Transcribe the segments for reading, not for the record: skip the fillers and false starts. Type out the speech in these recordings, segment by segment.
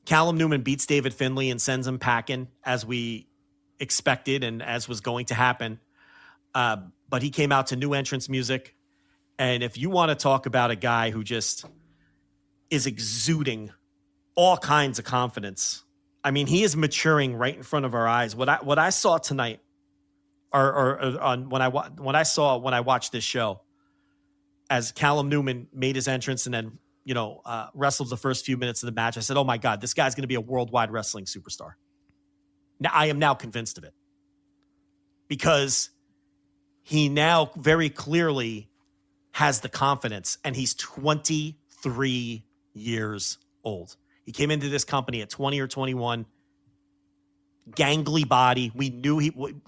Callum Newman beats David Finlay and sends him packing as we expected and as was going to happen. But he came out to new entrance music. And if you want to talk about a guy who just is exuding all kinds of confidence, I mean, he is maturing right in front of our eyes. What I saw tonight, when I watched this show, as Callum Newman made his entrance and then wrestled the first few minutes of the match, I said, "Oh my God, this guy's going to be a worldwide wrestling superstar." Now I am now convinced of it because he now very clearly has the confidence, and he's 23 years old. He came into this company at 20 or 21, gangly body. We knew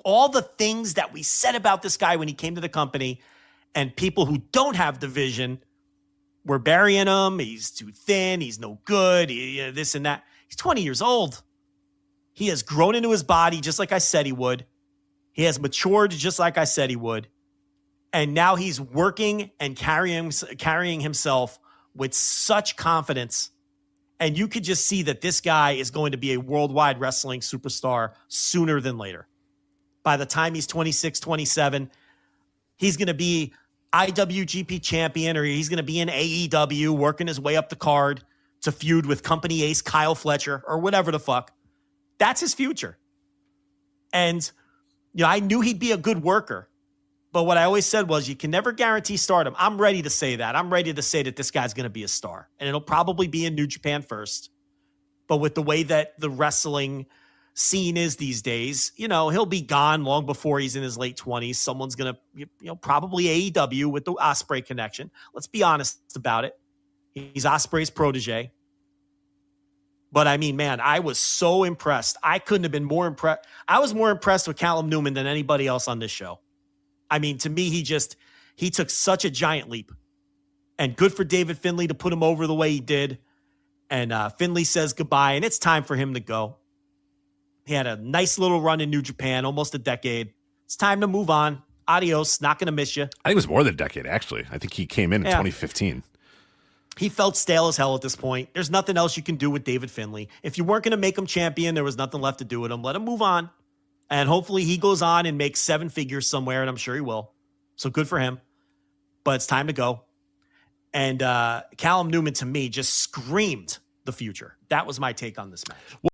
all the things that we said about this guy when he came to the company, and people who don't have the vision were burying him. He's too thin. He's no good. This and that. He's 20 years old. He has grown into his body just like I said he would. He has matured just like I said he would. And now he's working and carrying himself with such confidence. And you could just see that this guy is going to be a worldwide wrestling superstar sooner than later. By the time he's 26, 27, he's going to be IWGP champion, or he's going to be in AEW working his way up the card to feud with company ace Kyle Fletcher or whatever the fuck. That's his future. And I knew he'd be a good worker. But what I always said was you can never guarantee stardom. I'm ready to say that. I'm ready to say that this guy's going to be a star. And it'll probably be in New Japan first. But with the way that the wrestling scene is these days, he'll be gone long before he's in his late 20s. Someone's going to, probably AEW with the Ospreay connection. Let's be honest about it. He's Ospreay's protege. But I mean, man, I was so impressed. I couldn't have been more impressed. I was more impressed with Callum Newman than anybody else on this show. I mean, to me, he took such a giant leap. And good for David Finlay to put him over the way he did. And Finlay says goodbye, and it's time for him to go. He had a nice little run in New Japan, almost a decade. It's time to move on. Adios. Not going to miss you. I think it was more than a decade, actually. I think he came in 2015. He felt stale as hell at this point. There's nothing else you can do with David Finlay. If you weren't going to make him champion, there was nothing left to do with him. Let him move on. And hopefully he goes on and makes 7 figures somewhere, and I'm sure he will. So good for him. But it's time to go. And Callum Newman, to me, just screamed the future. That was my take on this match.